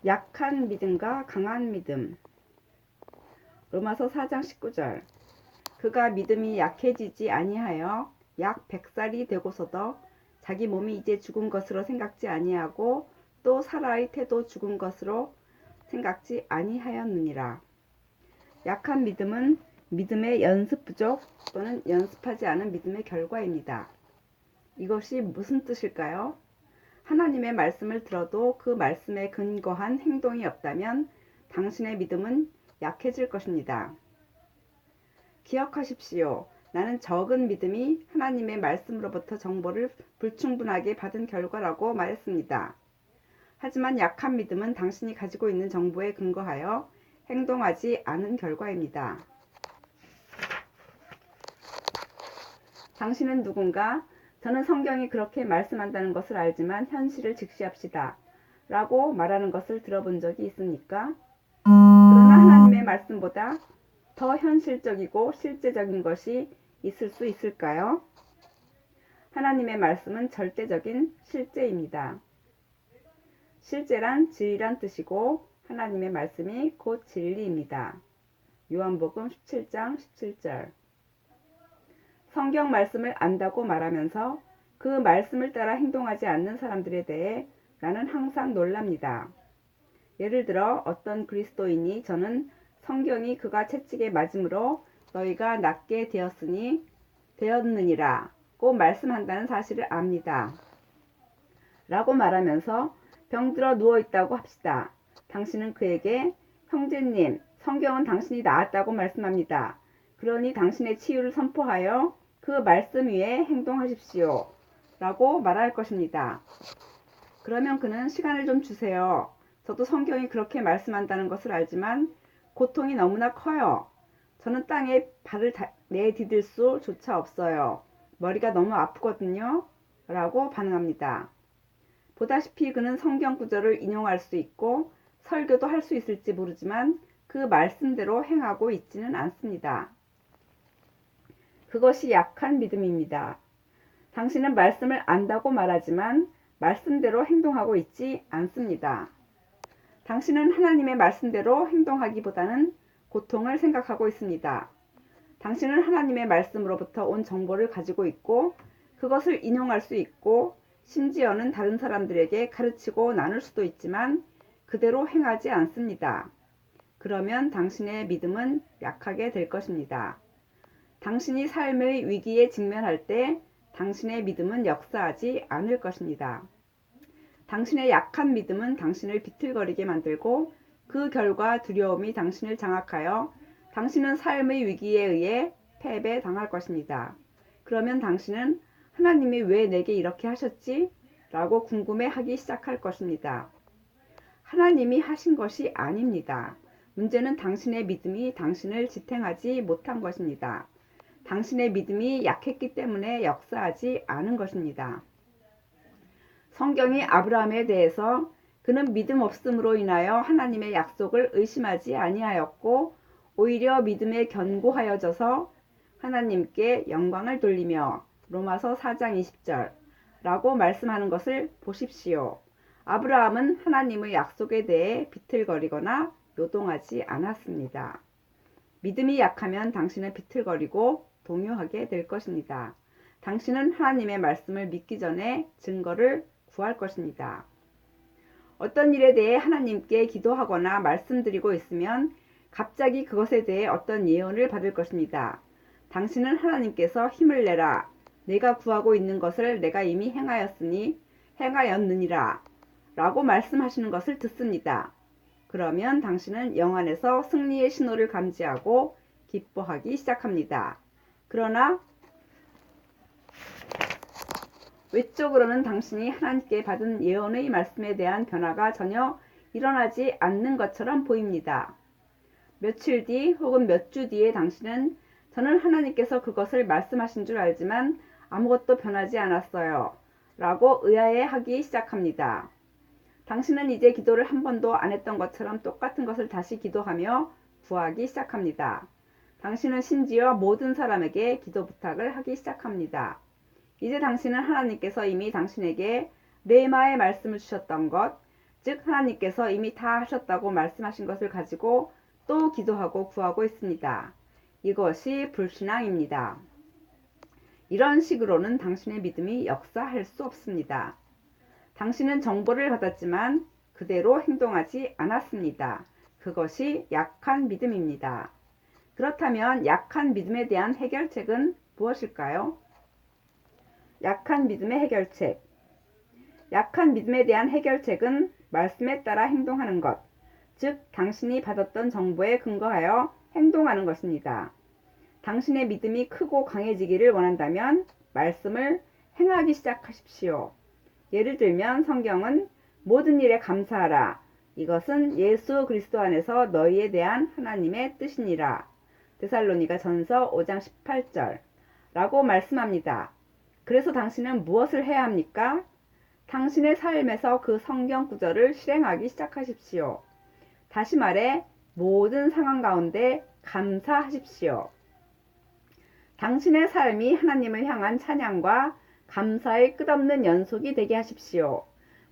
약한 믿음과 강한 믿음. 로마서 4장 19절. 그가 믿음이 약해지지 아니하여 약 100살이 되고서도 자기 몸이 이제 죽은 것으로 생각지 아니하고 또 사라의 태도 죽은 것으로 생각지 아니하였느니라. 약한 믿음은 믿음의 연습 부족 또는 연습하지 않은 믿음의 결과입니다. 이것이 무슨 뜻일까요? 하나님의 말씀을 들어도 그 말씀에 근거한 행동이 없다면 당신의 믿음은 약해질 것입니다. 기억하십시오. 나는 적은 믿음이 하나님의 말씀으로부터 정보를 불충분하게 받은 결과라고 말했습니다. 하지만 약한 믿음은 당신이 가지고 있는 정보에 근거하여 행동하지 않은 결과입니다. 당신은 누군가 저는 성경이 그렇게 말씀한다는 것을 알지만 현실을 직시합시다 라고 말하는 것을 들어본 적이 있습니까? 그러나 하나님의 말씀보다 더 현실적이고 실제적인 것이 있을 수 있을까요? 하나님의 말씀은 절대적인 실제입니다. 실제란 진리란 뜻이고 하나님의 말씀이 곧 진리입니다. 요한복음 17장 17절. 성경 말씀을 안다고 말하면서 그 말씀을 따라 행동하지 않는 사람들에 대해 나는 항상 놀랍니다. 예를 들어 어떤 그리스도인이 저는 성경이 그가 채찍에 맞음으로 너희가 낫게 되었느니라고 말씀한다는 사실을 압니다. 라고 말하면서 병들어 누워있다고 합시다. 당신은 그에게 형제님, 성경은 당신이 나았다고 말씀합니다. 그러니 당신의 치유를 선포하여 그 말씀 위에 행동하십시오. 라고 말할 것입니다. 그러면 그는 시간을 좀 주세요. 저도 성경이 그렇게 말씀한다는 것을 알지만 고통이 너무나 커요. 저는 땅에 발을 내디딜 수조차 없어요. 머리가 너무 아프거든요. 라고 반응합니다. 보다시피 그는 성경 구절을 인용할 수 있고 설교도 할 수 있을지 모르지만 그 말씀대로 행하고 있지는 않습니다. 그것이 약한 믿음입니다. 당신은 말씀을 안다고 말하지만 말씀대로 행동하고 있지 않습니다. 당신은 하나님의 말씀대로 행동하기보다는 고통을 생각하고 있습니다. 당신은 하나님의 말씀으로부터 온 정보를 가지고 있고 그것을 인용할 수 있고 심지어는 다른 사람들에게 가르치고 나눌 수도 있지만 그대로 행하지 않습니다. 그러면 당신의 믿음은 약하게 될 것입니다. 당신이 삶의 위기에 직면할 때 당신의 믿음은 역사하지 않을 것입니다. 당신의 약한 믿음은 당신을 비틀거리게 만들고 그 결과 두려움이 당신을 장악하여 당신은 삶의 위기에 의해 패배당할 것입니다. 그러면 당신은 하나님이 왜 내게 이렇게 하셨지? 라고 궁금해하기 시작할 것입니다. 하나님이 하신 것이 아닙니다. 문제는 당신의 믿음이 당신을 지탱하지 못한 것입니다. 당신의 믿음이 약했기 때문에 역사하지 않은 것입니다. 성경이 아브라함에 대해서 그는 믿음 없음으로 인하여 하나님의 약속을 의심하지 아니하였고 오히려 믿음에 견고하여져서 하나님께 영광을 돌리며 로마서 4장 20절 라고 말씀하는 것을 보십시오. 아브라함은 하나님의 약속에 대해 비틀거리거나 요동하지 않았습니다. 믿음이 약하면 당신은 비틀거리고 동요하게 될 것입니다. 당신은 하나님의 말씀을 믿기 전에 증거를 구할 것입니다. 어떤 일에 대해 하나님께 기도하거나 말씀드리고 있으면 갑자기 그것에 대해 어떤 예언을 받을 것입니다. 당신은 하나님께서 힘을 내라. 내가 구하고 있는 것을 내가 이미 행하였느니라 라고 말씀하시는 것을 듣습니다. 그러면 당신은 영 안에서 승리의 신호를 감지하고 기뻐하기 시작합니다. 그러나 외적으로는 당신이 하나님께 받은 예언의 말씀에 대한 변화가 전혀 일어나지 않는 것처럼 보입니다. 며칠 뒤 혹은 몇 주 뒤에 당신은 저는 하나님께서 그것을 말씀하신 줄 알지만 아무것도 변하지 않았어요. 라고 의아해하기 시작합니다. 당신은 이제 기도를 한 번도 안 했던 것처럼 똑같은 것을 다시 기도하며 구하기 시작합니다. 당신은 심지어 모든 사람에게 기도 부탁을 하기 시작합니다. 이제 당신은 하나님께서 이미 당신에게 레마의 말씀을 주셨던 것, 즉 하나님께서 이미 다 하셨다고 말씀하신 것을 가지고 또 기도하고 구하고 있습니다. 이것이 불신앙입니다. 이런 식으로는 당신의 믿음이 역사할 수 없습니다. 당신은 정보를 받았지만 그대로 행동하지 않았습니다. 그것이 약한 믿음입니다. 그렇다면 약한 믿음에 대한 해결책은 무엇일까요? 약한 믿음의 해결책. 약한 믿음에 대한 해결책은 말씀에 따라 행동하는 것, 즉 당신이 받았던 정보에 근거하여 행동하는 것입니다. 당신의 믿음이 크고 강해지기를 원한다면 말씀을 행하기 시작하십시오. 예를 들면 성경은 모든 일에 감사하라. 이것은 예수 그리스도 안에서 너희에 대한 하나님의 뜻이니라. 데살로니가 전서 5장 18절 라고 말씀합니다. 그래서 당신은 무엇을 해야 합니까? 당신의 삶에서 그 성경 구절을 실행하기 시작하십시오. 다시 말해 모든 상황 가운데 감사하십시오. 당신의 삶이 하나님을 향한 찬양과 감사의 끝없는 연속이 되게 하십시오.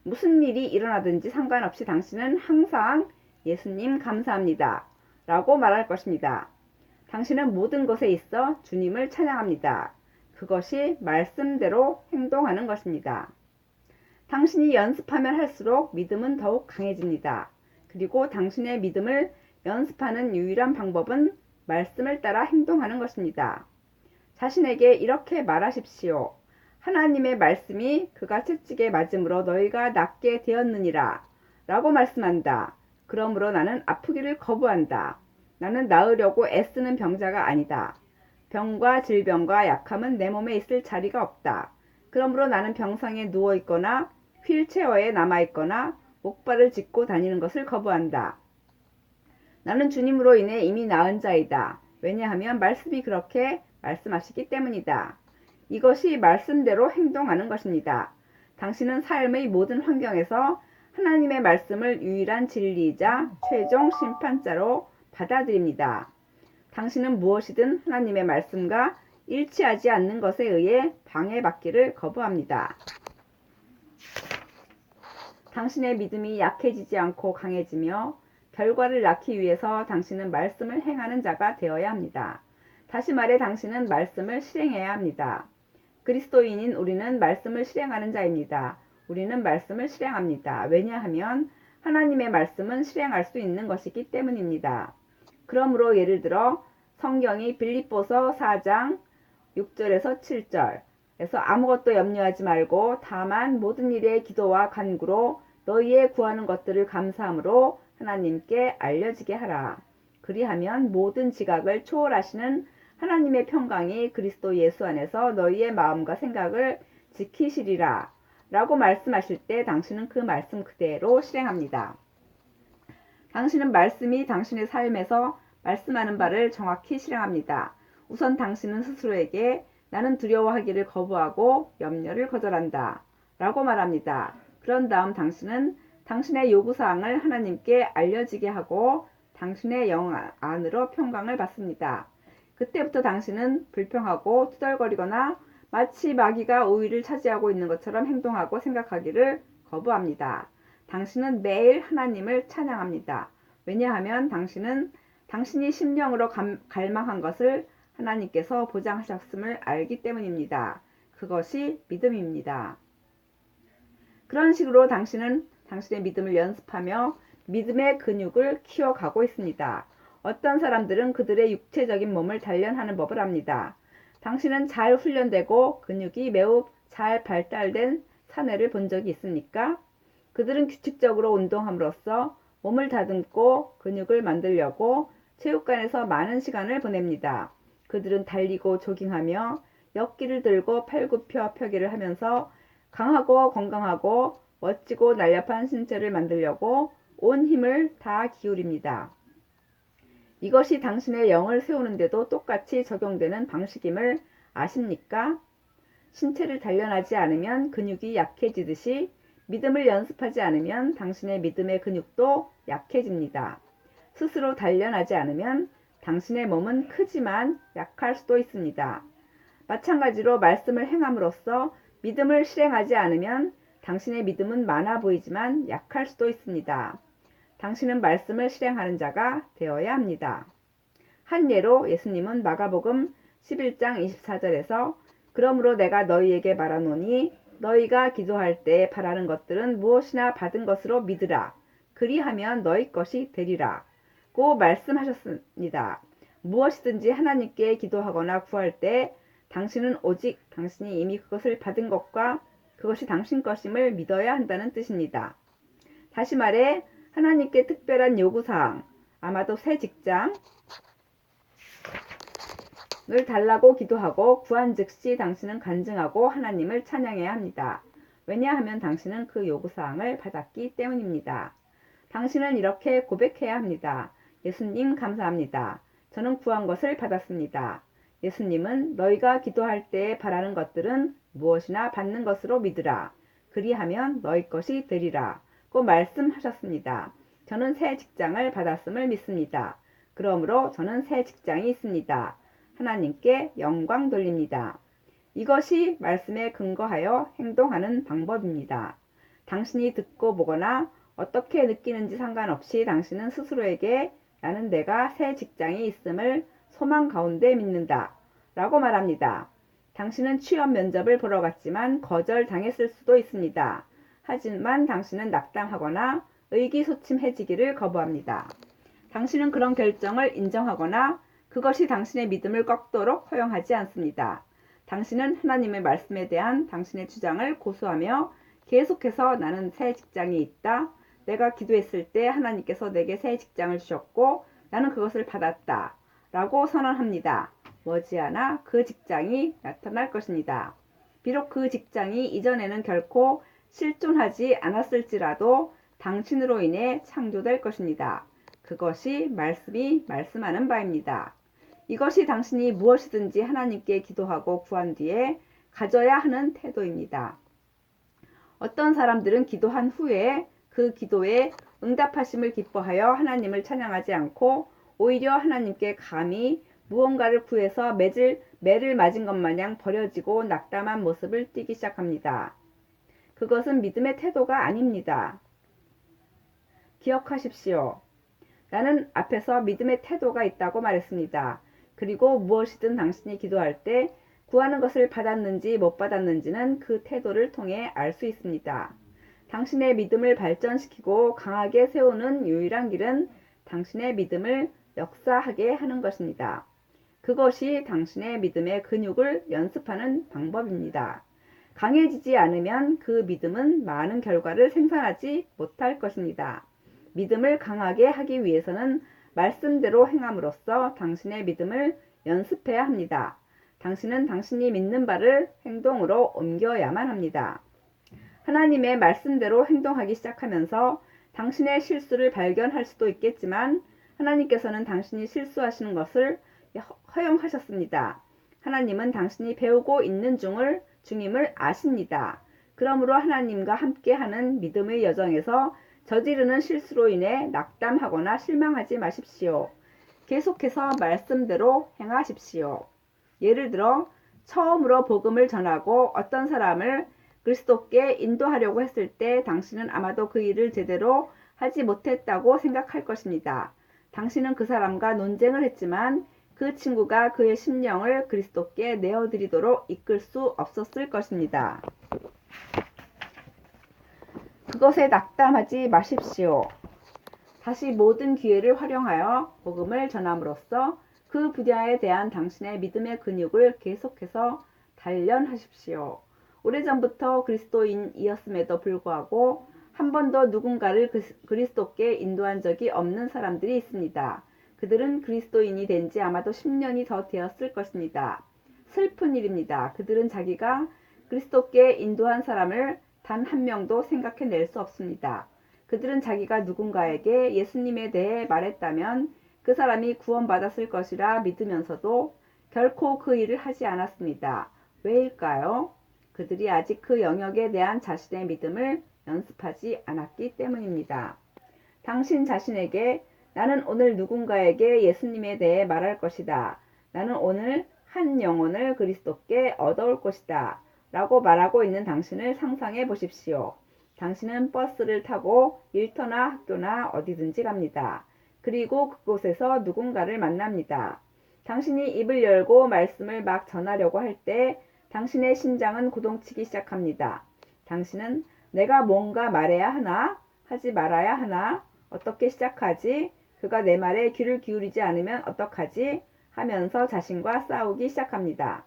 무슨 일이 일어나든지 상관없이 당신은 항상 예수님 감사합니다 라고 말할 것입니다. 당신은 모든 것에 있어 주님을 찬양합니다. 그것이 말씀대로 행동하는 것입니다. 당신이 연습하면 할수록 믿음은 더욱 강해집니다. 그리고 당신의 믿음을 연습하는 유일한 방법은 말씀을 따라 행동하는 것입니다. 자신에게 이렇게 말하십시오. 하나님의 말씀이 그가 채찍에 맞음으로 너희가 낫게 되었느니라 라고 말씀한다. 그러므로 나는 아프기를 거부한다. 나는 나으려고 애쓰는 병자가 아니다. 병과 질병과 약함은 내 몸에 있을 자리가 없다. 그러므로 나는 병상에 누워있거나 휠체어에 남아있거나 목발을 짚고 다니는 것을 거부한다. 나는 주님으로 인해 이미 나은 자이다. 왜냐하면 말씀이 그렇게 말씀하시기 때문이다. 이것이 말씀대로 행동하는 것입니다. 당신은 삶의 모든 환경에서 하나님의 말씀을 유일한 진리이자 최종 심판자로 받아들입니다. 당신은 무엇이든 하나님의 말씀과 일치하지 않는 것에 의해 방해받기를 거부합니다. 당신의 믿음이 약해지지 않고 강해지며 결과를 낳기 위해서 당신은 말씀을 행하는 자가 되어야 합니다. 다시 말해 당신은 말씀을 실행해야 합니다. 그리스도인인 우리는 말씀을 실행하는 자입니다. 우리는 말씀을 실행합니다. 왜냐하면 하나님의 말씀은 실행할 수 있는 것이기 때문입니다. 그러므로 예를 들어 성경이 빌립보서 4장 6절에서 7절에서 아무것도 염려하지 말고 다만 모든 일에 기도와 간구로 너희의 구하는 것들을 감사함으로 하나님께 알려지게 하라. 그리하면 모든 지각을 초월하시는 하나님의 평강이 그리스도 예수 안에서 너희의 마음과 생각을 지키시리라 라고 말씀하실 때 당신은 그 말씀 그대로 실행합니다. 당신은 말씀이 당신의 삶에서 말씀하는 바를 정확히 실행합니다. 우선 당신은 스스로에게 나는 두려워하기를 거부하고 염려를 거절한다 라고 말합니다. 그런 다음 당신은 당신의 요구사항을 하나님께 알려지게 하고 당신의 영 안으로 평강을 받습니다. 그때부터 당신은 불평하고 투덜거리거나 마치 마귀가 우위를 차지하고 있는 것처럼 행동하고 생각하기를 거부합니다. 당신은 매일 하나님을 찬양합니다. 왜냐하면 당신은 당신이 심령으로 갈망한 것을 하나님께서 보장하셨음을 알기 때문입니다. 그것이 믿음입니다. 그런 식으로 당신은 당신의 믿음을 연습하며 믿음의 근육을 키워가고 있습니다. 어떤 사람들은 그들의 육체적인 몸을 단련하는 법을 압니다. 당신은 잘 훈련되고 근육이 매우 잘 발달된 사내를 본 적이 있습니까? 그들은 규칙적으로 운동함으로써 몸을 다듬고 근육을 만들려고 체육관에서 많은 시간을 보냅니다. 그들은 달리고 조깅하며 역기를 들고 팔굽혀 펴기를 하면서 강하고 건강하고 멋지고 날렵한 신체를 만들려고 온 힘을 다 기울입니다. 이것이 당신의 영을 세우는데도 똑같이 적용되는 방식임을 아십니까? 신체를 단련하지 않으면 근육이 약해지듯이 믿음을 연습하지 않으면 당신의 믿음의 근육도 약해집니다. 스스로 단련하지 않으면 당신의 몸은 크지만 약할 수도 있습니다. 마찬가지로 말씀을 행함으로써 믿음을 실행하지 않으면 당신의 믿음은 많아 보이지만 약할 수도 있습니다. 당신은 말씀을 실행하는 자가 되어야 합니다. 한 예로 예수님은 마가복음 11장 24절에서 그러므로 내가 너희에게 말하노니 너희가 기도할 때 바라는 것들은 무엇이나 받은 것으로 믿으라. 그리하면 너희 것이 되리라. 고 말씀하셨습니다. 무엇이든지 하나님께 기도하거나 구할 때 당신은 오직 당신이 이미 그것을 받은 것과 그것이 당신 것임을 믿어야 한다는 뜻입니다. 다시 말해 하나님께 특별한 요구사항, 아마도 새 직장을 달라고 기도하고 구한 즉시 당신은 간증하고 하나님을 찬양해야 합니다. 왜냐하면 당신은 그 요구사항을 받았기 때문입니다. 당신은 이렇게 고백해야 합니다. 예수님 감사합니다. 저는 구한 것을 받았습니다. 예수님은 너희가 기도할 때 바라는 것들은 무엇이나 받는 것으로 믿으라. 그리하면 너희 것이 되리라. 고 말씀하셨습니다. 저는 새 직장을 받았음을 믿습니다. 그러므로 저는 새 직장이 있습니다. 하나님께 영광 돌립니다. 이것이 말씀에 근거하여 행동하는 방법입니다. 당신이 듣고 보거나 어떻게 느끼는지 상관없이 당신은 스스로에게 나는 내가 새 직장이 있음을 소망 가운데 믿는다 라고 말합니다. 당신은 취업 면접을 보러 갔지만 거절당했을 수도 있습니다. 하지만 당신은 낙담하거나 의기소침해지기를 거부합니다. 당신은 그런 결정을 인정하거나 그것이 당신의 믿음을 꺾도록 허용하지 않습니다. 당신은 하나님의 말씀에 대한 당신의 주장을 고수하며 계속해서 나는 새 직장이 있다. 내가 기도했을 때 하나님께서 내게 새 직장을 주셨고 나는 그것을 받았다. 라고 선언합니다. 머지않아 그 직장이 나타날 것입니다. 비록 그 직장이 이전에는 결코 실존하지 않았을지라도 당신으로 인해 창조될 것입니다. 그것이 말씀이 말씀하는 바입니다. 이것이 당신이 무엇이든지 하나님께 기도하고 구한 뒤에 가져야 하는 태도입니다. 어떤 사람들은 기도한 후에 그 기도에 응답하심을 기뻐하여 하나님을 찬양하지 않고 오히려 하나님께 감히 무언가를 구해서 매를 맞은 것 마냥 버려지고 낙담한 모습을 띠기 시작합니다. 그것은 믿음의 태도가 아닙니다. 기억하십시오. 나는 앞에서 믿음의 태도가 있다고 말했습니다. 그리고 무엇이든 당신이 기도할 때 구하는 것을 받았는지 못 받았는지는 그 태도를 통해 알 수 있습니다. 당신의 믿음을 발전시키고 강하게 세우는 유일한 길은 당신의 믿음을 역사하게 하는 것입니다. 그것이 당신의 믿음의 근육을 연습하는 방법입니다. 강해지지 않으면 그 믿음은 많은 결과를 생산하지 못할 것입니다. 믿음을 강하게 하기 위해서는 말씀대로 행함으로써 당신의 믿음을 연습해야 합니다. 당신은 당신이 믿는 바를 행동으로 옮겨야만 합니다. 하나님의 말씀대로 행동하기 시작하면서 당신의 실수를 발견할 수도 있겠지만 하나님께서는 당신이 실수하시는 것을 허용하셨습니다. 하나님은 당신이 배우고 있는 중임을 아십니다. 그러므로 하나님과 함께하는 믿음의 여정에서 저지르는 실수로 인해 낙담하거나 실망하지 마십시오. 계속해서 말씀대로 행하십시오. 예를 들어 처음으로 복음을 전하고 어떤 사람을 그리스도께 인도하려고 했을 때 당신은 아마도 그 일을 제대로 하지 못했다고 생각할 것입니다. 당신은 그 사람과 논쟁을 했지만 그 친구가 그의 심령을 그리스도께 내어드리도록 이끌 수 없었을 것입니다. 그것에 낙담하지 마십시오. 다시 모든 기회를 활용하여 복음을 전함으로써 그 분야에 대한 당신의 믿음의 근육을 계속해서 단련하십시오. 오래전부터 그리스도인이었음에도 불구하고 한 번도 누군가를 그리스도께 인도한 적이 없는 사람들이 있습니다. 그들은 그리스도인이 된 지 아마도 10년이 더 되었을 것입니다. 슬픈 일입니다. 그들은 자기가 그리스도께 인도한 사람을 단 한 명도 생각해낼 수 없습니다. 그들은 자기가 누군가에게 예수님에 대해 말했다면 그 사람이 구원받았을 것이라 믿으면서도 결코 그 일을 하지 않았습니다. 왜일까요? 그들이 아직 그 영역에 대한 자신의 믿음을 연습하지 않았기 때문입니다. 당신 자신에게 나는 오늘 누군가에게 예수님에 대해 말할 것이다. 나는 오늘 한 영혼을 그리스도께 얻어올 것이다. 라고 말하고 있는 당신을 상상해 보십시오. 당신은 버스를 타고 일터나 학교나 어디든지 갑니다. 그리고 그곳에서 누군가를 만납니다. 당신이 입을 열고 말씀을 막 전하려고 할 때 당신의 심장은 고동치기 시작합니다. 당신은 내가 뭔가 말해야 하나? 하지 말아야 하나? 어떻게 시작하지? 그가 내 말에 귀를 기울이지 않으면 어떡하지? 하면서 자신과 싸우기 시작합니다.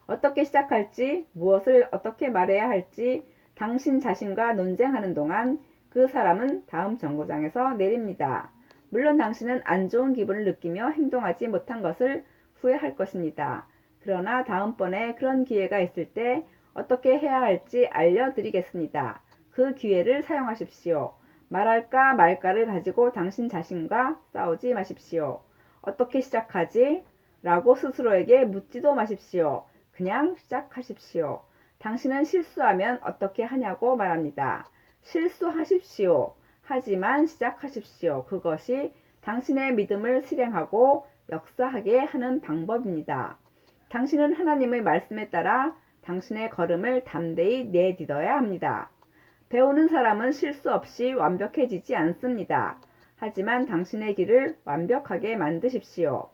어떻게 시작할지, 무엇을 어떻게 말해야 할지 당신 자신과 논쟁하는 동안 그 사람은 다음 정거장에서 내립니다. 물론 당신은 안 좋은 기분을 느끼며 행동하지 못한 것을 후회할 것입니다. 그러나 다음번에 그런 기회가 있을 때 어떻게 해야 할지 알려드리겠습니다. 그 기회를 사용하십시오. 말할까 말까를 가지고 당신 자신과 싸우지 마십시오. 어떻게 시작하지? 라고 스스로에게 묻지도 마십시오. 그냥 시작하십시오. 당신은 실수하면 어떻게 하냐고 말합니다. 실수하십시오. 하지만 시작하십시오. 그것이 당신의 믿음을 실행하고 역사하게 하는 방법입니다. 당신은 하나님의 말씀에 따라 당신의 걸음을 담대히 내딛어야 합니다. 배우는 사람은 실수 없이 완벽해지지 않습니다. 하지만 당신의 길을 완벽하게 만드십시오.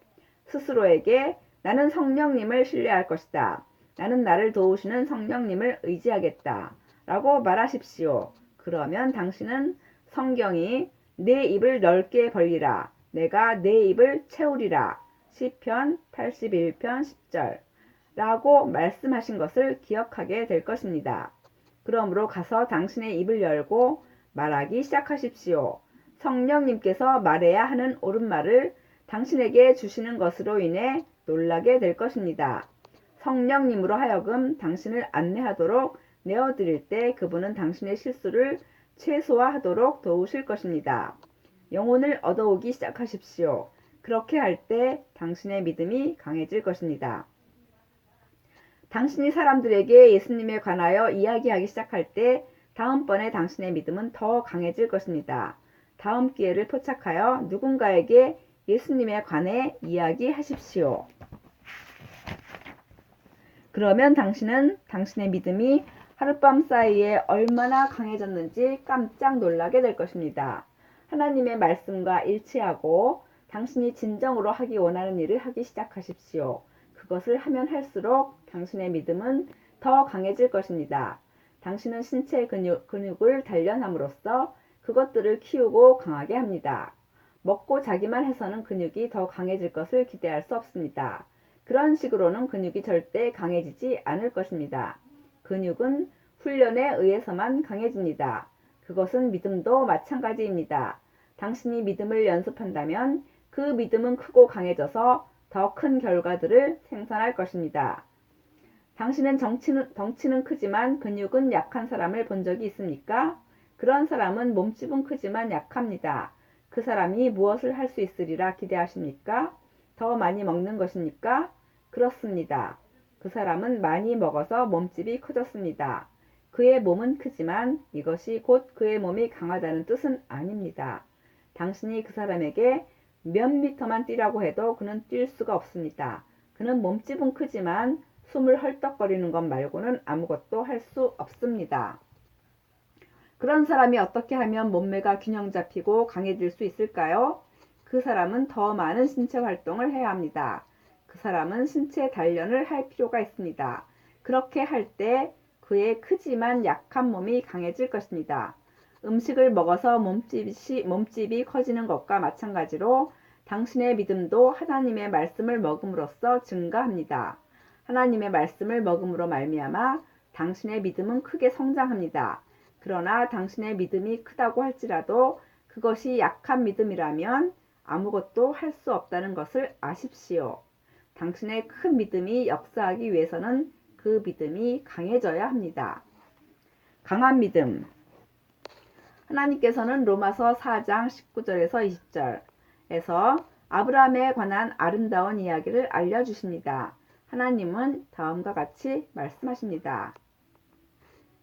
스스로에게 나는 성령님을 신뢰할 것이다. 나는 나를 도우시는 성령님을 의지하겠다. 라고 말하십시오. 그러면 당신은 성경이 내 입을 넓게 벌리라. 내가 내 입을 채우리라. 시편 81편 10절 라고 말씀하신 것을 기억하게 될 것입니다. 그러므로 가서 당신의 입을 열고 말하기 시작하십시오. 성령님께서 말해야 하는 옳은 말을 당신에게 주시는 것으로 인해 놀라게 될 것입니다. 성령님으로 하여금 당신을 안내하도록 내어드릴 때 그분은 당신의 실수를 최소화하도록 도우실 것입니다. 영혼을 얻어오기 시작하십시오. 그렇게 할 때 당신의 믿음이 강해질 것입니다. 당신이 사람들에게 예수님에 관하여 이야기하기 시작할 때 다음번에 당신의 믿음은 더 강해질 것입니다. 다음 기회를 포착하여 누군가에게 예수님에 관해 이야기하십시오. 그러면 당신은 당신의 믿음이 하룻밤 사이에 얼마나 강해졌는지 깜짝 놀라게 될 것입니다. 하나님의 말씀과 일치하고 당신이 진정으로 하기 원하는 일을 하기 시작하십시오. 그것을 하면 할수록 당신의 믿음은 더 강해질 것입니다. 당신은 신체 근육을 단련함으로써 그것들을 키우고 강하게 합니다. 먹고 자기만 해서는 근육이 더 강해질 것을 기대할 수 없습니다. 그런 식으로는 근육이 절대 강해지지 않을 것입니다. 근육은 훈련에 의해서만 강해집니다. 그것은 믿음도 마찬가지입니다. 당신이 믿음을 연습한다면 그 믿음은 크고 강해져서 더 큰 결과들을 생산할 것입니다. 당신은 덩치는 크지만 근육은 약한 사람을 본 적이 있습니까? 그런 사람은 몸집은 크지만 약합니다. 그 사람이 무엇을 할 수 있으리라 기대하십니까? 더 많이 먹는 것입니까? 그렇습니다. 그 사람은 많이 먹어서 몸집이 커졌습니다. 그의 몸은 크지만 이것이 곧 그의 몸이 강하다는 뜻은 아닙니다. 당신이 그 사람에게 몇 미터만 뛰라고 해도 그는 뛸 수가 없습니다. 그는 몸집은 크지만 숨을 헐떡거리는 것 말고는 아무것도 할 수 없습니다. 그런 사람이 어떻게 하면 몸매가 균형 잡히고 강해질 수 있을까요? 그 사람은 더 많은 신체 활동을 해야 합니다. 그 사람은 신체 단련을 할 필요가 있습니다. 그렇게 할 때 그의 크지만 약한 몸이 강해질 것입니다. 음식을 먹어서 몸집이 커지는 것과 마찬가지로 당신의 믿음도 하나님의 말씀을 먹음으로써 증가합니다. 하나님의 말씀을 먹음으로 말미암아 당신의 믿음은 크게 성장합니다. 그러나 당신의 믿음이 크다고 할지라도 그것이 약한 믿음이라면 아무것도 할 수 없다는 것을 아십시오. 당신의 큰 믿음이 역사하기 위해서는 그 믿음이 강해져야 합니다. 강한 믿음. 하나님께서는 로마서 4장 19절에서 20절에서 아브라함에 관한 아름다운 이야기를 알려주십니다. 하나님은 다음과 같이 말씀하십니다.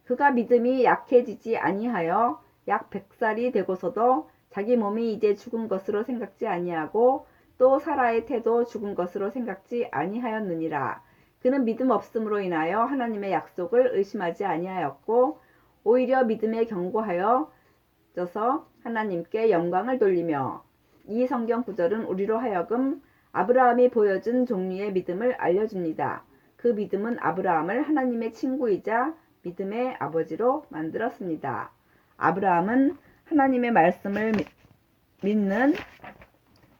그가 믿음이 약해지지 아니하여 약 100살이 되고서도 자기 몸이 이제 죽은 것으로 생각지 아니하고 또 사라의 태도 죽은 것으로 생각지 아니하였느니라. 그는 믿음 없음으로 인하여 하나님의 약속을 의심하지 아니하였고 오히려 믿음에 견고하여져서 하나님께 영광을 돌리며, 이 성경 구절은 우리로 하여금 아브라함이 보여준 종류의 믿음을 알려줍니다. 그 믿음은 아브라함을 하나님의 친구이자 믿음의 아버지로 만들었습니다. 아브라함은 하나님의 말씀을 믿는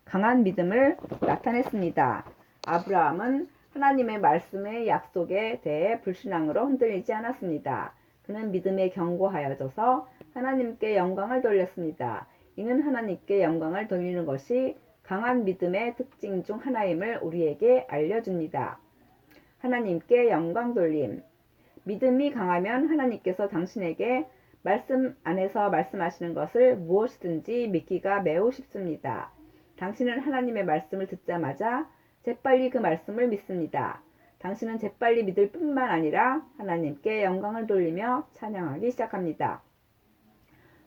강한 믿음을 나타냈습니다. 아브라함은 하나님의 말씀의 약속에 대해 불신앙으로 흔들리지 않았습니다. 그는 믿음에 견고하여져서 하나님께 영광을 돌렸습니다. 이는 하나님께 영광을 돌리는 것이 강한 믿음의 특징 중 하나임을 우리에게 알려줍니다. 하나님께 영광 돌림. 믿음이 강하면 하나님께서 당신에게 말씀 안에서 말씀하시는 것을 무엇이든지 믿기가 매우 쉽습니다. 당신은 하나님의 말씀을 듣자마자 재빨리 그 말씀을 믿습니다. 당신은 재빨리 믿을 뿐만 아니라 하나님께 영광을 돌리며 찬양하기 시작합니다.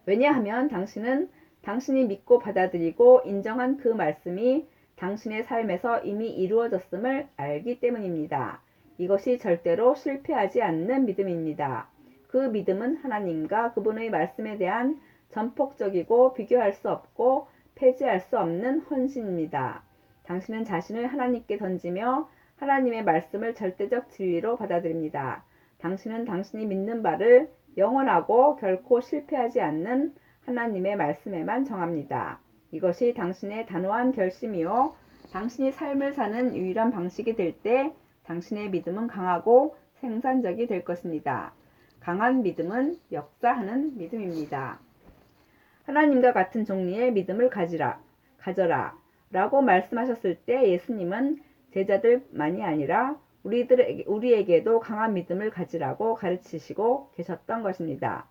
왜냐하면 당신은 당신이 믿고 받아들이고 인정한 그 말씀이 당신의 삶에서 이미 이루어졌음을 알기 때문입니다. 이것이 절대로 실패하지 않는 믿음입니다. 그 믿음은 하나님과 그분의 말씀에 대한 전폭적이고 비교할 수 없고 폐지할 수 없는 헌신입니다. 당신은 자신을 하나님께 던지며 하나님의 말씀을 절대적 진리로 받아들입니다. 당신은 당신이 믿는 바를 영원하고 결코 실패하지 않는 하나님의 말씀에만 정합니다. 이것이 당신의 단호한 결심이요, 당신이 삶을 사는 유일한 방식이 될 때 당신의 믿음은 강하고 생산적이 될 것입니다. 강한 믿음은 역사하는 믿음입니다. 하나님과 같은 종류의 믿음을 가져라 라고 말씀하셨을 때 예수님은 제자들만이 아니라 우리에게도 강한 믿음을 가지라고 가르치시고 계셨던 것입니다.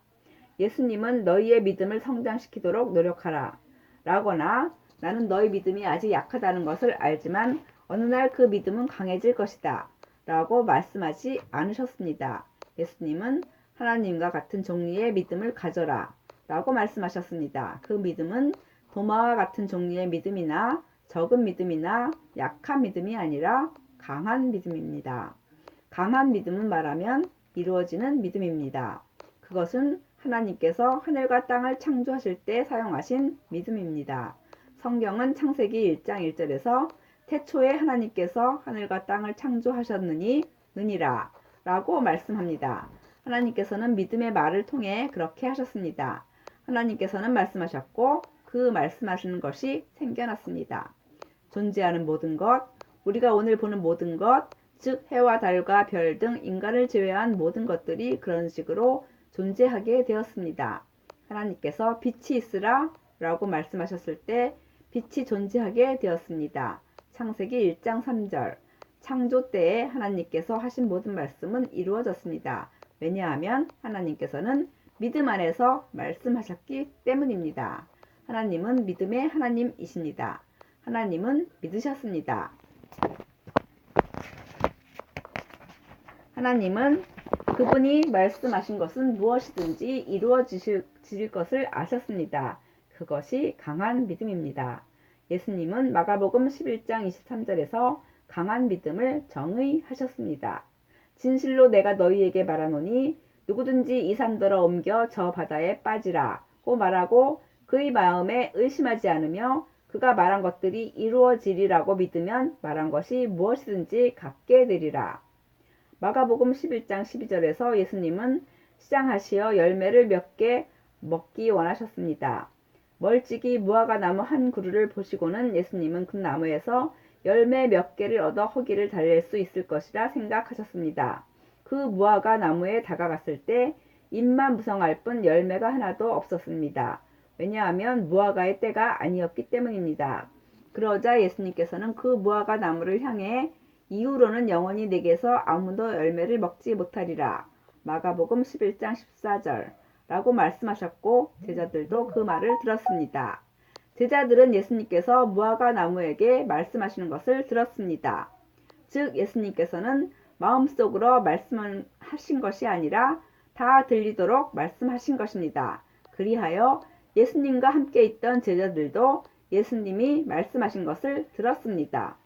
예수님은 너희의 믿음을 성장시키도록 노력하라 라거나 나는 너희 믿음이 아직 약하다는 것을 알지만 어느 날 그 믿음은 강해질 것이다 라고 말씀하지 않으셨습니다. 예수님은 하나님과 같은 종류의 믿음을 가져라 라고 말씀하셨습니다. 그 믿음은 도마와 같은 종류의 믿음이나 적은 믿음이나 약한 믿음이 아니라 강한 믿음입니다. 강한 믿음은 말하면 이루어지는 믿음입니다. 그것은 하나님께서 하늘과 땅을 창조하실 때 사용하신 믿음입니다. 성경은 창세기 1장 1절에서 태초에 하나님께서 하늘과 땅을 창조하셨느니라 라고 말씀합니다. 하나님께서는 믿음의 말을 통해 그렇게 하셨습니다. 하나님께서는 말씀하셨고 그 말씀하시는 것이 생겨났습니다. 존재하는 모든 것, 우리가 오늘 보는 모든 것, 즉 해와 달과 별 등 인간을 제외한 모든 것들이 그런 식으로 존재하게 되었습니다. 하나님께서 빛이 있으라 라고 말씀하셨을 때 빛이 존재하게 되었습니다. 창세기 1장 3절. 창조 때에 하나님께서 하신 모든 말씀은 이루어졌습니다. 왜냐하면 하나님께서는 믿음 안에서 말씀하셨기 때문입니다. 하나님은 믿음의 하나님이십니다. 하나님은 믿으셨습니다. 하나님은 그분이 말씀하신 것은 무엇이든지 이루어지실 것을 아셨습니다. 그것이 강한 믿음입니다. 예수님은 마가복음 11장 23절에서 강한 믿음을 정의하셨습니다. 진실로 내가 너희에게 말하노니 누구든지 이 산더러 옮겨 저 바다에 빠지라고 말하고 그의 마음에 의심하지 않으며 그가 말한 것들이 이루어지리라고 믿으면 말한 것이 무엇이든지 갖게 되리라. 마가복음 11장 12절에서 예수님은 시장하시어 열매를 몇 개 먹기 원하셨습니다. 멀찍이 무화과 나무 한 그루를 보시고는 예수님은 그 나무에서 열매 몇 개를 얻어 허기를 달랠 수 있을 것이라 생각하셨습니다. 그 무화과 나무에 다가갔을 때 잎만 무성할 뿐 열매가 하나도 없었습니다. 왜냐하면 무화과의 때가 아니었기 때문입니다. 그러자 예수님께서는 그 무화과 나무를 향해 이후로는 영원히 내게서 아무도 열매를 먹지 못하리라. 마가복음 11장 14절 라고 말씀하셨고 제자들도 그 말을 들었습니다. 제자들은 예수님께서 무화과 나무에게 말씀하시는 것을 들었습니다. 즉 예수님께서는 마음속으로 말씀하신 것이 아니라 다 들리도록 말씀하신 것입니다. 그리하여 예수님과 함께 있던 제자들도 예수님이 말씀하신 것을 들었습니다.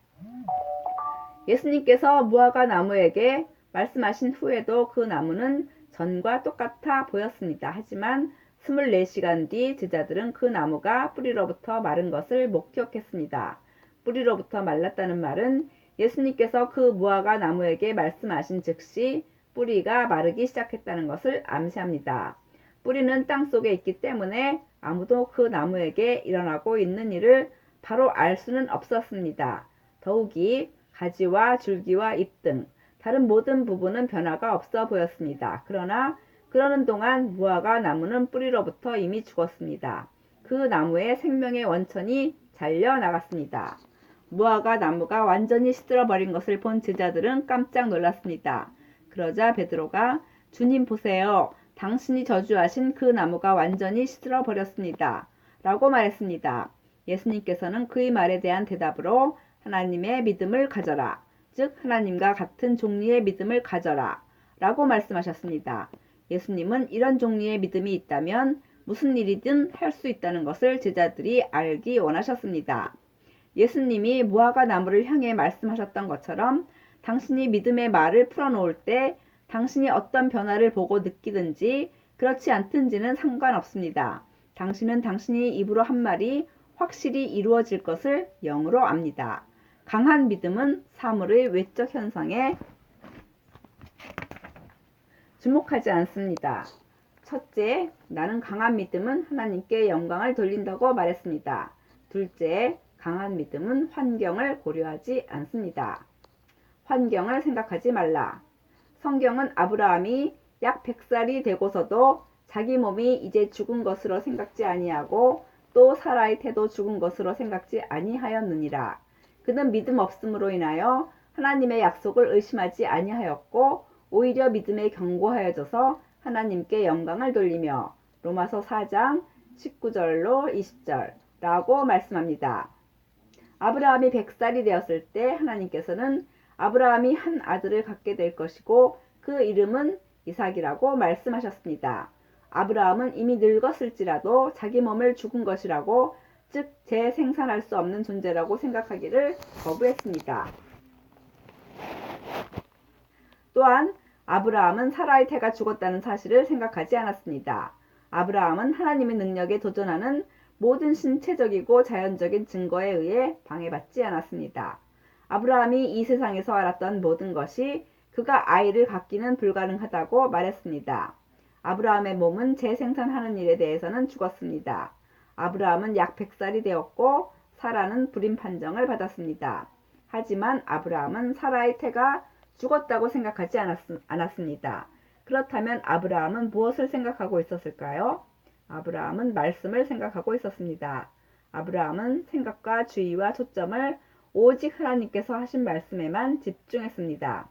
예수님께서 무화과 나무에게 말씀하신 후에도 그 나무는 전과 똑같아 보였습니다. 하지만 24시간 뒤 제자들은 그 나무가 뿌리로부터 마른 것을 목격했습니다. 뿌리로부터 말랐다는 말은 예수님께서 그 무화과 나무에게 말씀하신 즉시 뿌리가 마르기 시작했다는 것을 암시합니다. 뿌리는 땅 속에 있기 때문에 아무도 그 나무에게 일어나고 있는 일을 바로 알 수는 없었습니다. 더욱이 가지와 줄기와 잎 등 다른 모든 부분은 변화가 없어 보였습니다. 그러나 그러는 동안 무화과 나무는 뿌리로부터 이미 죽었습니다. 그 나무의 생명의 원천이 잘려 나갔습니다. 무화과 나무가 완전히 시들어 버린 것을 본 제자들은 깜짝 놀랐습니다. 그러자 베드로가 주님 보세요. 당신이 저주하신 그 나무가 완전히 시들어 버렸습니다. 라고 말했습니다. 예수님께서는 그의 말에 대한 대답으로 하나님의 믿음을 가져라. 즉 하나님과 같은 종류의 믿음을 가져라. 라고 말씀하셨습니다. 예수님은 이런 종류의 믿음이 있다면 무슨 일이든 할 수 있다는 것을 제자들이 알기 원하셨습니다. 예수님이 무화과 나무를 향해 말씀하셨던 것처럼 당신이 믿음의 말을 풀어놓을 때 당신이 어떤 변화를 보고 느끼든지 그렇지 않든지는 상관없습니다. 당신은 당신이 입으로 한 말이 확실히 이루어질 것을 영으로 압니다. 강한 믿음은 사물의 외적 현상에 주목하지 않습니다. 첫째, 나는 강한 믿음은 하나님께 영광을 돌린다고 말했습니다. 둘째, 강한 믿음은 환경을 고려하지 않습니다. 환경을 생각하지 말라. 성경은 아브라함이 약 100살이 되고서도 자기 몸이 이제 죽은 것으로 생각지 아니하고 또 사라의 태도 죽은 것으로 생각지 아니하였느니라. 그는 믿음 없음으로 인하여 하나님의 약속을 의심하지 아니하였고 오히려 믿음에 견고하여져서 하나님께 영광을 돌리며 로마서 4장 19절로 20절라고 말씀합니다. 아브라함이 100살이 되었을 때 하나님께서는 아브라함이 한 아들을 갖게 될 것이고 그 이름은 이삭이라고 말씀하셨습니다. 아브라함은 이미 늙었을지라도 자기 몸을 죽은 것이라고 즉 재생산할 수 없는 존재라고 생각하기를 거부했습니다. 또한 아브라함은 사라의 태가 죽었다는 사실을 생각하지 않았습니다. 아브라함은 하나님의 능력에 도전하는 모든 신체적이고 자연적인 증거에 의해 방해받지 않았습니다. 아브라함이 이 세상에서 알았던 모든 것이 그가 아이를 갖기는 불가능하다고 말했습니다. 아브라함의 몸은 재생산하는 일에 대해서는 죽었습니다. 아브라함은 약 100살이 되었고 사라는 불임 판정을 받았습니다. 하지만 아브라함은 사라의 태가 죽었다고 생각하지 않았습니다. 그렇다면 아브라함은 무엇을 생각하고 있었을까요? 아브라함은 말씀을 생각하고 있었습니다. 아브라함은 생각과 주의와 초점을 오직 하나님께서 하신 말씀에만 집중했습니다.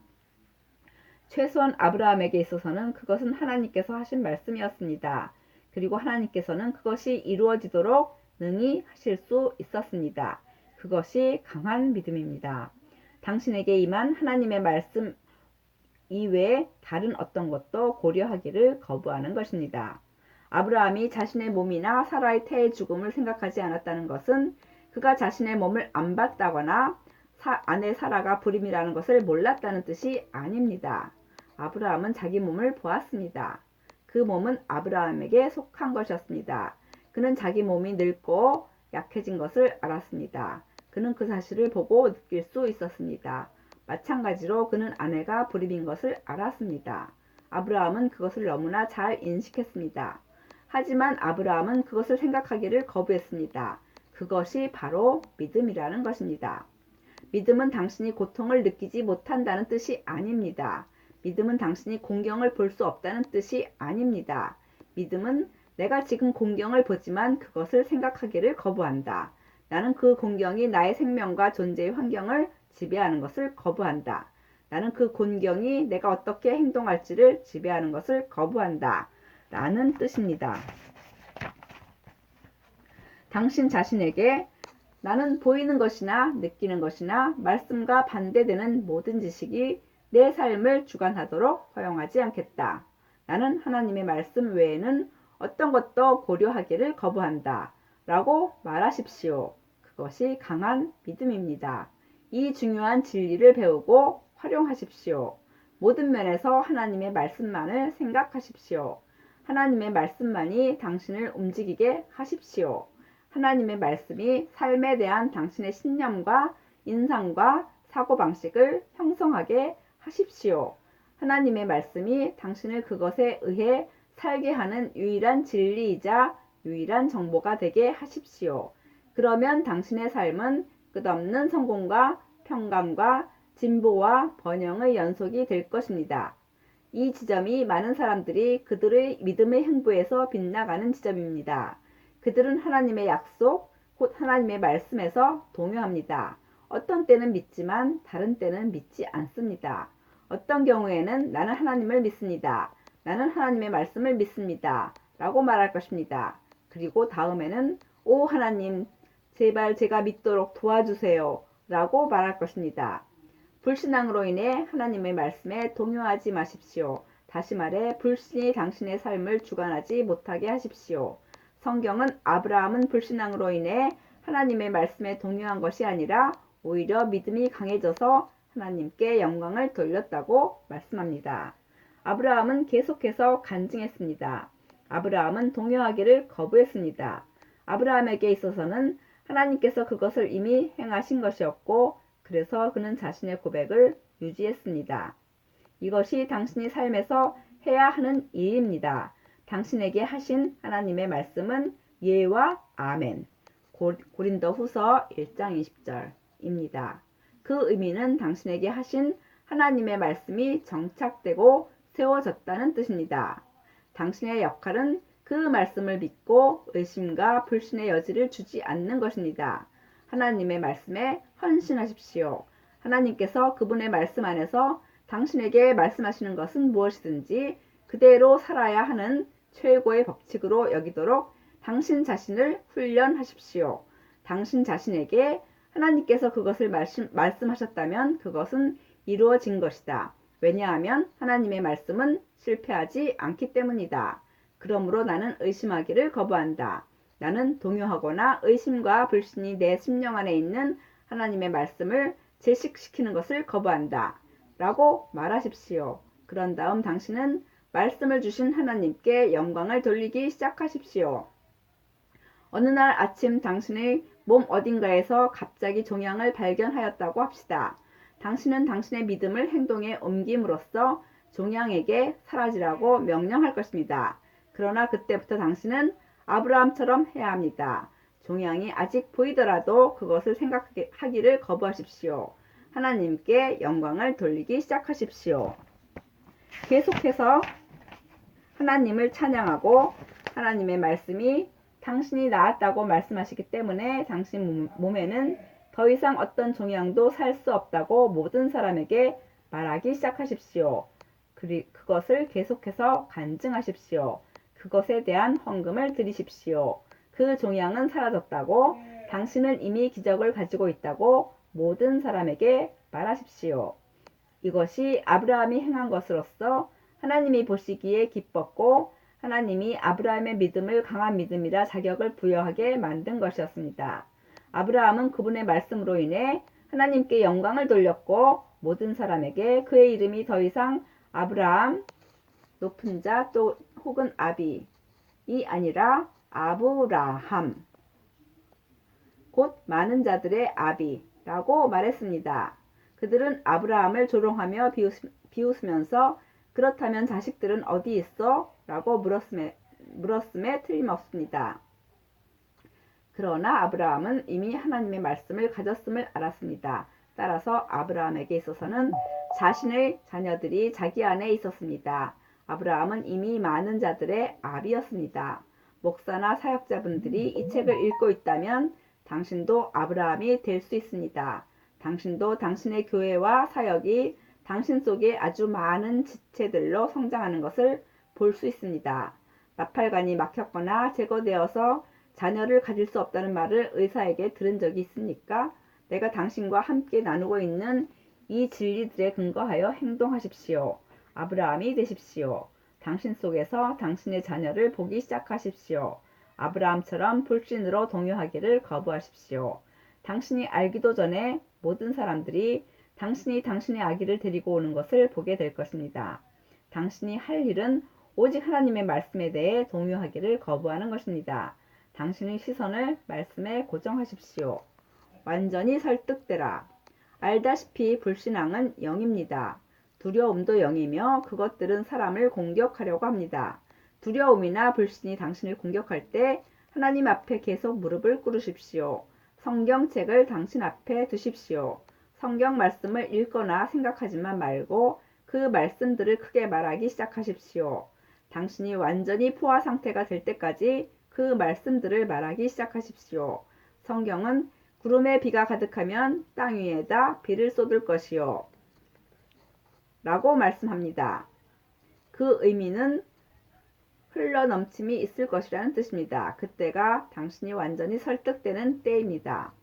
최소한 아브라함에게 있어서는 그것은 하나님께서 하신 말씀이었습니다. 그리고 하나님께서는 그것이 이루어지도록 능히 하실 수 있었습니다. 그것이 강한 믿음입니다. 당신에게 임한 하나님의 말씀 이외에 다른 어떤 것도 고려하기를 거부하는 것입니다. 아브라함이 자신의 몸이나 사라의 태의 죽음을 생각하지 않았다는 것은 그가 자신의 몸을 안 봤다거나 아내 사라가 불임이라는 것을 몰랐다는 뜻이 아닙니다. 아브라함은 자기 몸을 보았습니다. 그 몸은 아브라함에게 속한 것이었습니다. 그는 자기 몸이 늙고 약해진 것을 알았습니다. 그는 그 사실을 보고 느낄 수 있었습니다. 마찬가지로 그는 아내가 불임인 것을 알았습니다. 아브라함은 그것을 너무나 잘 인식했습니다. 하지만 아브라함은 그것을 생각하기를 거부했습니다. 그것이 바로 믿음이라는 것입니다. 믿음은 당신이 고통을 느끼지 못한다는 뜻이 아닙니다. 믿음은 당신이 공경을 볼 수 없다는 뜻이 아닙니다. 믿음은 내가 지금 공경을 보지만 그것을 생각하기를 거부한다. 나는 그 공경이 나의 생명과 존재의 환경을 지배하는 것을 거부한다. 나는 그 공경이 내가 어떻게 행동할지를 지배하는 것을 거부한다. 라는 뜻입니다. 당신 자신에게 나는 보이는 것이나 느끼는 것이나 말씀과 반대되는 모든 지식이 내 삶을 주관하도록 허용하지 않겠다. 나는 하나님의 말씀 외에는 어떤 것도 고려하기를 거부한다. 라고 말하십시오. 그것이 강한 믿음입니다. 이 중요한 진리를 배우고 활용하십시오. 모든 면에서 하나님의 말씀만을 생각하십시오. 하나님의 말씀만이 당신을 움직이게 하십시오. 하나님의 말씀이 삶에 대한 당신의 신념과 인상과 사고방식을 형성하게 하십시오. 하나님의 말씀이 당신을 그것에 의해 살게 하는 유일한 진리이자 유일한 정보가 되게 하십시오. 그러면 당신의 삶은 끝없는 성공과 평강과 진보와 번영의 연속이 될 것입니다. 이 지점이 많은 사람들이 그들의 믿음의 행보에서 빗나가는 지점입니다. 그들은 하나님의 약속, 곧 하나님의 말씀에서 동요합니다. 어떤 때는 믿지만 다른 때는 믿지 않습니다. 어떤 경우에는 나는 하나님을 믿습니다. 나는 하나님의 말씀을 믿습니다. 라고 말할 것입니다. 그리고 다음에는 오 하나님 제발 제가 믿도록 도와주세요. 라고 말할 것입니다. 불신앙으로 인해 하나님의 말씀에 동요하지 마십시오. 다시 말해 불신이 당신의 삶을 주관하지 못하게 하십시오. 성경은 아브라함은 불신앙으로 인해 하나님의 말씀에 동요한 것이 아니라 오히려 믿음이 강해져서 하나님께 영광을 돌렸다고 말씀합니다. 아브라함은 계속해서 간증했습니다. 아브라함은 동요하기를 거부했습니다. 아브라함에게 있어서는 하나님께서 그것을 이미 행하신 것이었고 그래서 그는 자신의 고백을 유지했습니다. 이것이 당신이 삶에서 해야 하는 일입니다. 당신에게 하신 하나님의 말씀은 예와 아멘. 고린도후서 1장 20절입니다. 그 의미는 당신에게 하신 하나님의 말씀이 정착되고 세워졌다는 뜻입니다. 당신의 역할은 그 말씀을 믿고 의심과 불신의 여지를 주지 않는 것입니다. 하나님의 말씀에 헌신하십시오. 하나님께서 그분의 말씀 안에서 당신에게 말씀하시는 것은 무엇이든지 그대로 살아야 하는 최고의 법칙으로 여기도록 당신 자신을 훈련하십시오. 당신 자신에게 하나님께서 그것을 말씀하셨다면 그것은 이루어진 것이다. 왜냐하면 하나님의 말씀은 실패하지 않기 때문이다. 그러므로 나는 의심하기를 거부한다. 나는 동요하거나 의심과 불신이 내 심령 안에 있는 하나님의 말씀을 제식시키는 것을 거부한다. 라고 말하십시오. 그런 다음 당신은 말씀을 주신 하나님께 영광을 돌리기 시작하십시오. 어느 날 아침 당신의 몸 어딘가에서 갑자기 종양을 발견하였다고 합시다. 당신은 당신의 믿음을 행동에 옮김으로써 종양에게 사라지라고 명령할 것입니다. 그러나 그때부터 당신은 아브라함처럼 해야 합니다. 종양이 아직 보이더라도 그것을 생각하기를 거부하십시오. 하나님께 영광을 돌리기 시작하십시오. 계속해서 하나님을 찬양하고 하나님의 말씀이 당신이 나았다고 말씀하시기 때문에 당신 몸에는 더 이상 어떤 종양도 살 수 없다고 모든 사람에게 말하기 시작하십시오. 그것을 계속해서 간증하십시오. 그것에 대한 헌금을 드리십시오. 그 종양은 사라졌다고 당신은 이미 기적을 가지고 있다고 모든 사람에게 말하십시오. 이것이 아브라함이 행한 것으로서 하나님이 보시기에 기뻤고 하나님이 아브라함의 믿음을 강한 믿음이라 자격을 부여하게 만든 것이었습니다. 아브라함은 그분의 말씀으로 인해 하나님께 영광을 돌렸고 모든 사람에게 그의 이름이 더 이상 아브라함, 높은 자 또 혹은 아비이 아니라 아브라함, 곧 많은 자들의 아비라고 말했습니다. 그들은 아브라함을 조롱하며 비웃으면서 그렇다면 자식들은 어디 있어? 라고 물었음에 틀림없습니다. 그러나 아브라함은 이미 하나님의 말씀을 가졌음을 알았습니다. 따라서 아브라함에게 있어서는 자신의 자녀들이 자기 안에 있었습니다. 아브라함은 이미 많은 자들의 아비였습니다. 목사나 사역자분들이 이 책을 읽고 있다면 당신도 아브라함이 될 수 있습니다. 당신도 당신의 교회와 사역이 당신 속에 아주 많은 지체들로 성장하는 것을 볼 수 있습니다. 나팔관이 막혔거나 제거되어서 자녀를 가질 수 없다는 말을 의사에게 들은 적이 있습니까? 내가 당신과 함께 나누고 있는 이 진리들에 근거하여 행동하십시오. 아브라함이 되십시오. 당신 속에서 당신의 자녀를 보기 시작하십시오. 아브라함처럼 불신으로 동요하기를 거부하십시오. 당신이 알기도 전에 모든 사람들이 당신이 당신의 아기를 데리고 오는 것을 보게 될 것입니다. 당신이 할 일은 오직 하나님의 말씀에 대해 동요하기를 거부하는 것입니다. 당신의 시선을 말씀에 고정하십시오. 완전히 설득되라. 알다시피 불신앙은 영입니다. 두려움도 영이며 그것들은 사람을 공격하려고 합니다. 두려움이나 불신이 당신을 공격할 때 하나님 앞에 계속 무릎을 꿇으십시오. 성경책을 당신 앞에 두십시오. 성경 말씀을 읽거나 생각하지만 말고 그 말씀들을 크게 말하기 시작하십시오. 당신이 완전히 포화 상태가 될 때까지 그 말씀들을 말하기 시작하십시오. 성경은 구름에 비가 가득하면 땅 위에다 비를 쏟을 것이요 라고 말씀합니다. 그 의미는 흘러넘침이 있을 것이라는 뜻입니다. 그때가 당신이 완전히 설득되는 때입니다.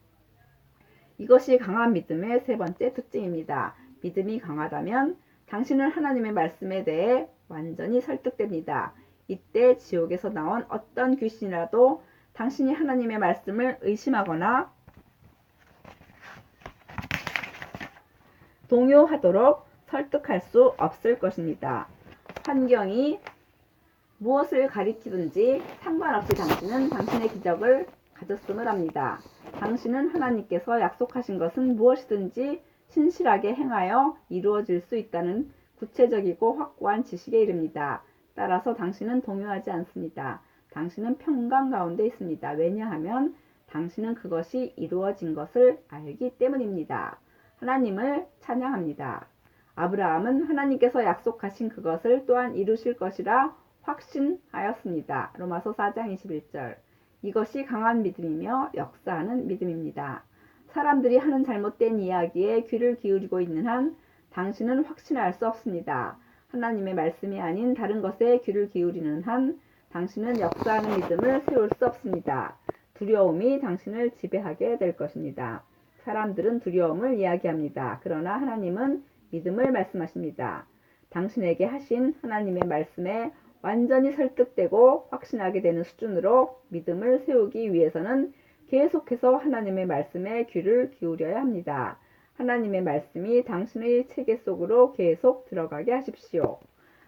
이것이 강한 믿음의 세 번째 특징입니다. 믿음이 강하다면 당신은 하나님의 말씀에 대해 완전히 설득됩니다. 이때 지옥에서 나온 어떤 귀신이라도 당신이 하나님의 말씀을 의심하거나 동요하도록 설득할 수 없을 것입니다. 환경이 무엇을 가리키든지 상관없이 당신은 당신의 기적을 가졌음을 합니다. 당신은 하나님께서 약속하신 것은 무엇이든지 신실하게 행하여 이루어질 수 있다는 구체적이고 확고한 지식에 이릅니다. 따라서 당신은 동요하지 않습니다. 당신은 평강 가운데 있습니다. 왜냐하면 당신은 그것이 이루어진 것을 알기 때문입니다. 하나님을 찬양합니다. 아브라함은 하나님께서 약속하신 그것을 또한 이루실 것이라 확신하였습니다. 로마서 4장 21절. 이것이 강한 믿음이며 역사하는 믿음입니다. 사람들이 하는 잘못된 이야기에 귀를 기울이고 있는 한 당신은 확신할 수 없습니다. 하나님의 말씀이 아닌 다른 것에 귀를 기울이는 한 당신은 역사하는 믿음을 세울 수 없습니다. 두려움이 당신을 지배하게 될 것입니다. 사람들은 두려움을 이야기합니다. 그러나 하나님은 믿음을 말씀하십니다. 당신에게 하신 하나님의 말씀에 완전히 설득되고 확신하게 되는 수준으로 믿음을 세우기 위해서는 계속해서 하나님의 말씀에 귀를 기울여야 합니다. 하나님의 말씀이 당신의 체계 속으로 계속 들어가게 하십시오.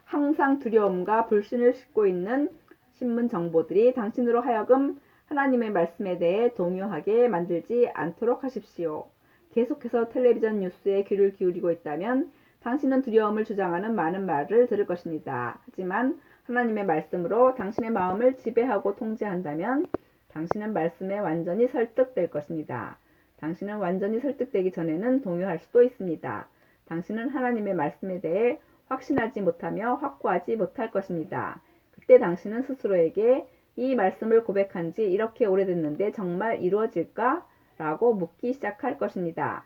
항상 두려움과 불신을 싣고 있는 신문 정보들이 당신으로 하여금 하나님의 말씀에 대해 동요하게 만들지 않도록 하십시오. 계속해서 텔레비전 뉴스에 귀를 기울이고 있다면 당신은 두려움을 주장하는 많은 말을 들을 것입니다. 하지만 하나님의 말씀으로 당신의 마음을 지배하고 통제한다면 당신은 말씀에 완전히 설득될 것입니다. 당신은 완전히 설득되기 전에는 동요할 수도 있습니다. 당신은 하나님의 말씀에 대해 확신하지 못하며 확고하지 못할 것입니다. 그때 당신은 스스로에게 이 말씀을 고백한 지 이렇게 오래됐는데 정말 이루어질까? 라고 묻기 시작할 것입니다.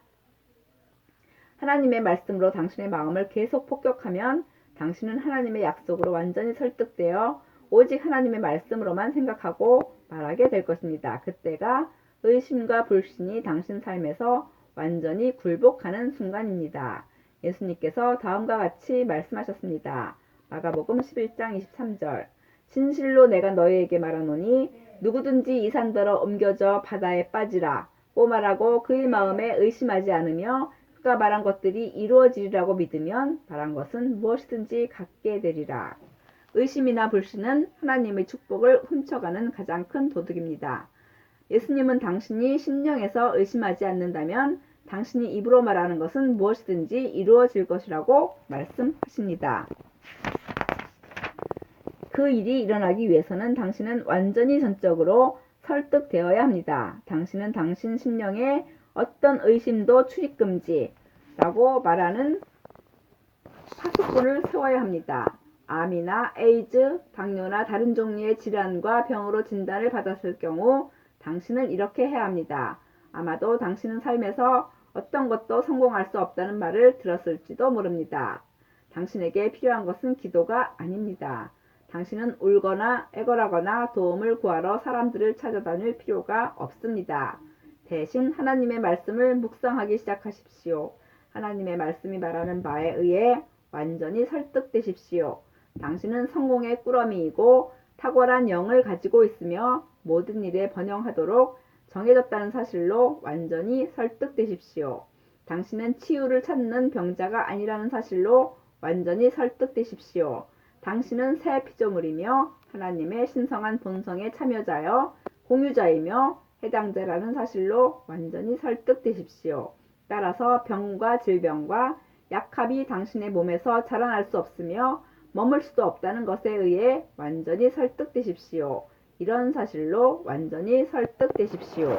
하나님의 말씀으로 당신의 마음을 계속 폭격하면 당신은 하나님의 약속으로 완전히 설득되어 오직 하나님의 말씀으로만 생각하고 말하게 될 것입니다. 그때가 의심과 불신이 당신 삶에서 완전히 굴복하는 순간입니다. 예수님께서 다음과 같이 말씀하셨습니다. 마가복음 11장 23절. 진실로 내가 너희에게 말하노니 누구든지 이 산더러 옮겨져 바다에 빠지라고 말하고 그의 마음에 의심하지 않으며 그가 말한 것들이 이루어지리라고 믿으면 말한 것은 무엇이든지 갖게 되리라. 의심이나 불신은 하나님의 축복을 훔쳐가는 가장 큰 도둑입니다. 예수님은 당신이 심령에서 의심하지 않는다면 당신이 입으로 말하는 것은 무엇이든지 이루어질 것이라고 말씀하십니다. 그 일이 일어나기 위해서는 당신은 완전히 전적으로 설득되어야 합니다. 당신은 당신 심령에 어떤 의심도 출입금지라고 말하는 파수꾼을 세워야 합니다. 암이나 에이즈, 당뇨나 다른 종류의 질환과 병으로 진단을 받았을 경우 당신은 이렇게 해야 합니다. 아마도 당신은 삶에서 어떤 것도 성공할 수 없다는 말을 들었을지도 모릅니다. 당신에게 필요한 것은 기도가 아닙니다. 당신은 울거나 애걸하거나 도움을 구하러 사람들을 찾아다닐 필요가 없습니다. 대신 하나님의 말씀을 묵상하기 시작하십시오. 하나님의 말씀이 말하는 바에 의해 완전히 설득되십시오. 당신은 성공의 꾸러미이고 탁월한 영을 가지고 있으며 모든 일에 번영하도록 정해졌다는 사실로 완전히 설득되십시오. 당신은 치유를 찾는 병자가 아니라는 사실로 완전히 설득되십시오. 당신은 새 피조물이며 하나님의 신성한 본성의 참여자여 공유자이며 해당자라는 사실로 완전히 설득되십시오. 따라서 병과 질병과 약합이 당신의 몸에서 자라날 수 없으며 머물 수도 없다는 것에 의해 완전히 설득되십시오. 이런 사실로 완전히 설득되십시오.